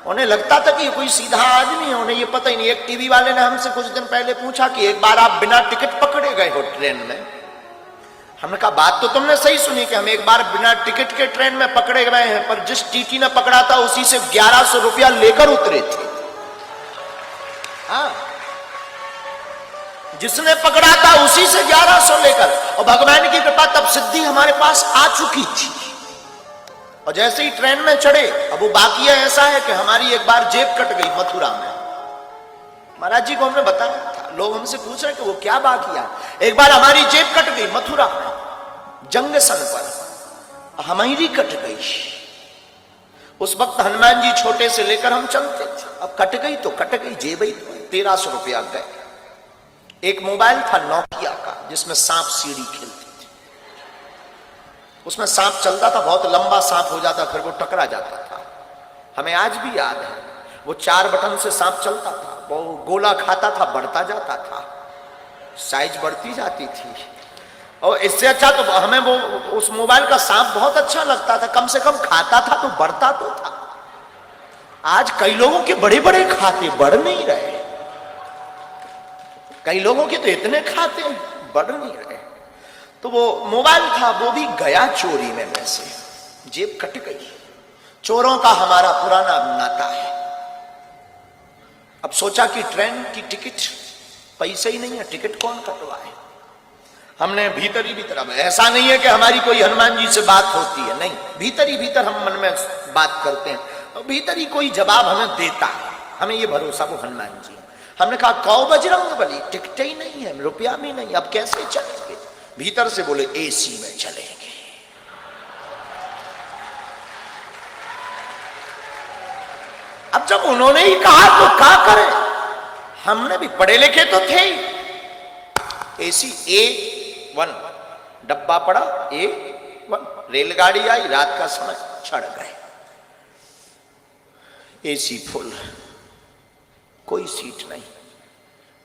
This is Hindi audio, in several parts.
उन्हें लगता था कि ये कोई सीधा आदमी है, उन्हें ये पता ही नहीं। एक टीवी वाले ने हमसे कुछ दिन पहले पूछा कि एक बार आप बिना टिकट पकड़े गए हो ट्रेन में। हमने कहा बात तो तुमने सही सुनी कि हम एक बार बिना टिकट के ट्रेन में पकड़े गए हैं, पर जिस टीटी ने पकड़ा था उसी से 1100 रुपया लेकर उतरे थे। हाँ, जिसने पकड़ा था उसी से 1100 लेकर, और भगवान की कृपा तब सिद्धि हमारे पास आ चुकी थी। और जैसे ही ट्रेन में चढ़े, अब वो बाकी ऐसा है कि हमारी एक बार जेब कट गई मथुरा में। महाराज जी को हमने बताया था, लोग हमसे पूछ रहे कि वो क्या बाकिया। एक बार हमारी जेब कट गई मथुरा में जंगसन पर, हमारी कट गई। उस वक्त हनुमान जी छोटे से लेकर हम चलते थे। अब कट गई तो कट गई, जेब ही 1300 रुपया गए। एक मोबाइल था नोकिया का, जिसमें सांप सीढ़ी खेलती थी। उसमें सांप चलता था, बहुत लंबा सांप हो जाता, फिर वो टकरा जाता था। हमें आज भी याद है, वो 4 बटन से सांप चलता था, वो गोला खाता था, बढ़ता जाता था, साइज बढ़ती जाती थी। और इससे अच्छा तो हमें वो उस मोबाइल का सांप बहुत अच्छा लगता था, कम से कम खाता था तो बढ़ता तो था। आज कई लोगों के बड़े बड़े खाते बढ़ नहीं रहे, कई लोगों के तो इतने खाते बढ़ नहीं रहे। तो वो मोबाइल था, वो भी गया चोरी में, वैसे जेब कट गई। चोरों का हमारा पुराना नाता है। अब सोचा कि ट्रेन की टिकट, पैसे ही नहीं है, टिकट कौन कटवाए। हमने भीतर ही भीतर, अब ऐसा नहीं है कि हमारी कोई हनुमान जी से बात होती है, नहीं, भीतर ही भीतर हम मन में बात करते हैं, और भीतर ही कोई जवाब हमें देता है। हमें ये भरोसा वो हनुमान जी। हमने कहा कौ बजरंग बली, टिकट ही नहीं है, रुपया भी नहीं, अब कैसे चलेंगे। भीतर से बोले एसी में चलेंगे। अब जब उन्होंने ही कहा तो क्या करें, हमने भी पढ़े लिखे तो थे ही। एसी A1 डब्बा पड़ा, A1 रेलगाड़ी आई, रात का समय, चढ़ गए। एसी फुल, कोई सीट नहीं,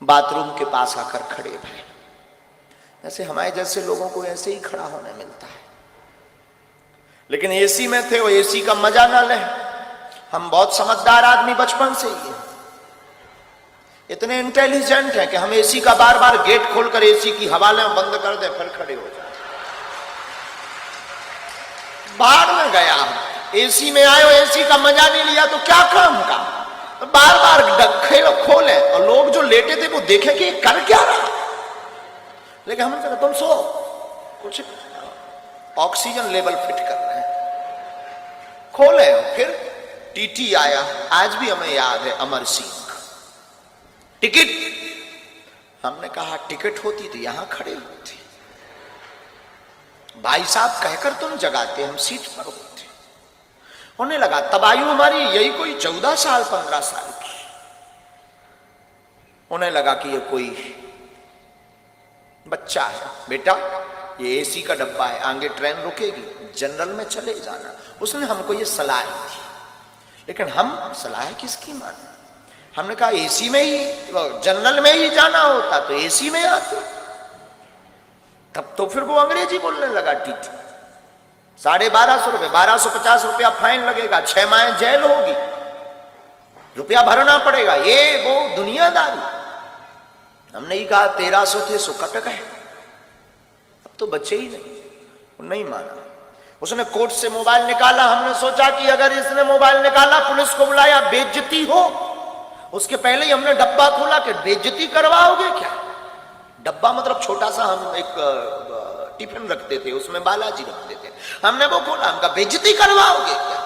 बाथरूम के पास आकर खड़े भरे। ऐसे हमारे जैसे लोगों को ऐसे ही खड़ा होने मिलता है, लेकिन एसी में थे, वो एसी का मजा ना ले। हम बहुत समझदार आदमी बचपन से ही है, इतने इंटेलिजेंट हैं कि हम एसी का बार बार गेट खोलकर एसी की हवा लें, बंद कर दें, फिर खड़े हो जाए। बाहर में गया, एसी में आए, एसी का मजा नहीं लिया तो क्या काम का, तो बार बार खोले, और लोग जो लेटे थे वो देखे कि कर क्या रहा। लेकिन हमने कहा तुम सो, कुछ ऑक्सीजन लेवल फिट कर रहे हैं। खोले, फिर टीटी आया, आज भी हमें याद है, अमर सिंह। टिकट, हमने कहा टिकट होती तो यहां खड़े होते, भाई साहब कहकर तुम जगाते, हम सीट पर होते। होने लगा, तब आयु हमारी यही कोई 14 साल 15 साल की। उन्हें लगा कि ये कोई बच्चा है। बेटा ये एसी का डब्बा है, आगे ट्रेन रुकेगी, जनरल में चले जाना। उसने हमको ये सलाह दी, लेकिन हम सलाह किसकी माने। हमने कहा एसी में ही, जनरल में ही जाना होता तो एसी में आते। तब तो फिर वो अंग्रेजी बोलने लगा। टीटी 1250 रुपए, 1250 रुपया फाइन लगेगा, 6 माह जेल होगी, रुपया भरना पड़ेगा, ये वो दुनियादारी। हमने ही कहा 1300 थे सो कट गए, अब तो बचे ही नहीं। वो नहीं माना, उसने कोर्ट से मोबाइल निकाला। हमने सोचा कि अगर इसने मोबाइल निकाला, पुलिस को बुलाया, बेइज्जती हो। उसके पहले ही हमने डब्बा खोला कि बेइज्जती करवाओगे क्या। डब्बा मतलब छोटा सा, हम एक टिफिन रखते थे, उसमें बालाजी रखते थे। हमने वो खोला, हमका बेइज्जती करवाओगे क्या।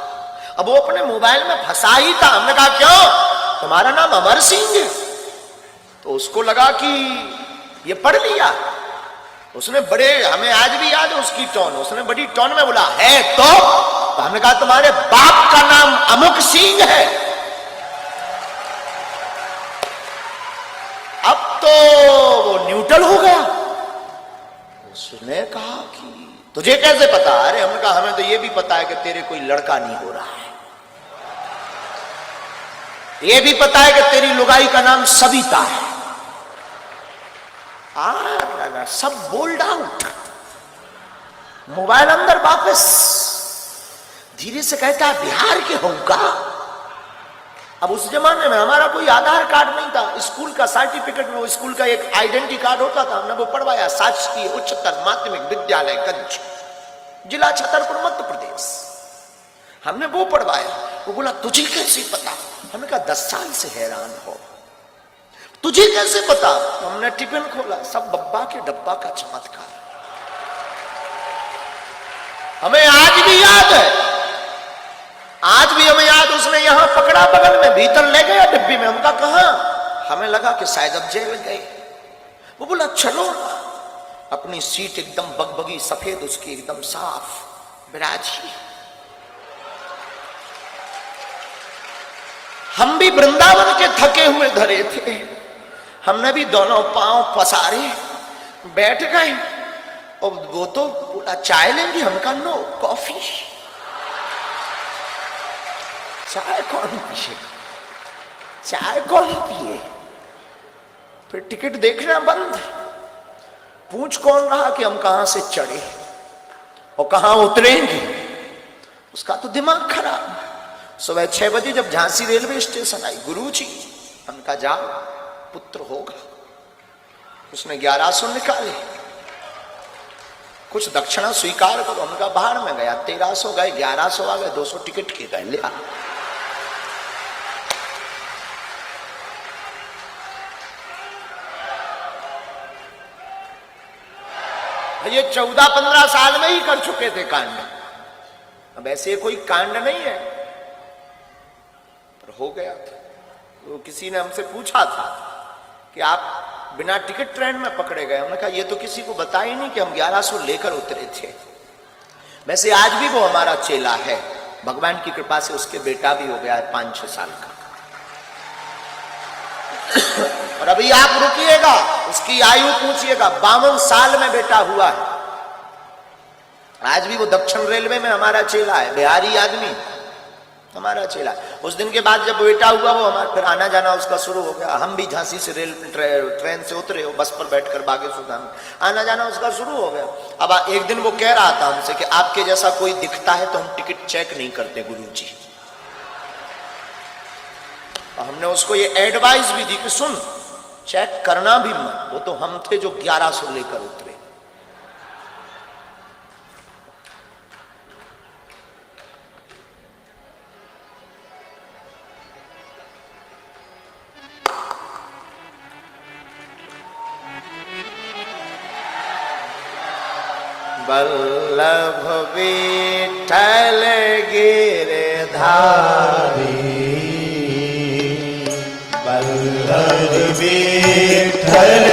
अब वो अपने मोबाइल में फंसा ही था। हमने कहा क्यों, तुम्हारा नाम अमर सिंह है। तो उसको लगा कि ये पढ़ लिया। उसने बड़े, हमें आज भी याद है उसकी टोन, उसने बड़ी टोन में बोला है तो हमने कहा तुम्हारे बाप का नाम अमुक सिंह है। अब तो वो न्यूट्रल हो गया। उसने कहा कि तुझे कैसे पता। अरे हमने कहा हमें तो ये भी पता है कि तेरे कोई लड़का नहीं हो रहा है, ये भी पता है कि तेरी लुगाई का नाम सविता है। सब बोल्ड आउट, मोबाइल अंदर वापस। धीरे से कहता है बिहार के होगा, अब उस जमाने में हमारा कोई आधार कार्ड नहीं था, स्कूल का सर्टिफिकेट में वो स्कूल का एक आइडेंटिटी कार्ड होता था, हमने वो पढ़वाया। शासकीय उच्चतर माध्यमिक विद्यालय गंज, जिला छतरपुर, मध्य प्रदेश, हमने वो पढ़वाया। वो बोला तुझे कैसे पता? हमने कहा 10 साल से हैरान हो, तुझे कैसे पता? हमने टिफिन खोला, सब बब्बा के डब्बा का चमत्कार। हमें आज भी याद है, आज भी हमें याद, उसने यहां पकड़ा बगल में, भीतर ले गया डिब्बी में। हमका कहा, हमें लगा कि शायद अब जेल गए। वो बोला चलो ना। अपनी सीट एकदम बगबगी सफेद, उसकी एकदम साफ विराजी। हम भी वृंदावन के थके हुए धरे थे, हमने भी दोनों पांव पसारे बैठ गए। और वो तो बोला चाय लेंगे, हमका नो, कॉफी। चाय कौन पिए, चाय कौन पिए? फिर टिकट देखना बंद, पूछ कौन रहा कि हम कहां से चढ़े और कहां उतरेंगे। उसका तो दिमाग खराब। सुबह 6 बजे जब झांसी रेलवे स्टेशन आई, गुरुजी हमका जाओ, पुत्र होगा। उसने 1100 निकाले, कुछ दक्षिणा स्वीकार करो। उनका बाहर में गया, 1300 गए, 1100 आ गए, 200 टिकट के गए, लिया। ये 14-15 साल में ही कर चुके थे कांड। अब ऐसे कोई कांड नहीं है, पर हो गया था। तो किसी ने हमसे पूछा था कि आप बिना टिकट ट्रेन में पकड़े गए। हमने कहा ये तो किसी को बता ही नहीं कि हम 1100 लेकर उतरे थे। वैसे आज भी वो हमारा चेला है, भगवान की कृपा से उसके बेटा भी हो गया है 5-6 साल का। और अभी आप रुकिएगा, उसकी आयु पूछिएगा, 52 साल में बेटा हुआ है। आज भी वो दक्षिण रेलवे में हमारा चेला है, बिहारी आदमी, हमारा चेला। उस दिन के बाद जब बेटा हुआ, वो हमारा फिर आना जाना उसका शुरू हो गया। हम भी झांसी से ट्रेन से उतरे, बस पर बैठकर बागेश्वर धाम, आना जाना उसका शुरू हो गया। अब एक दिन वो कह रहा था हमसे कि आपके जैसा कोई दिखता है तो हम टिकट चेक नहीं करते गुरुजी। हमने उसको ये एडवाइस भी दी कि सुन, चेक करना भी मत। वो तो हम थे जो 1100 लेकर उतरे। वल्लभ विठ्ठल गिरधारी, वल्लभ विठ्ठल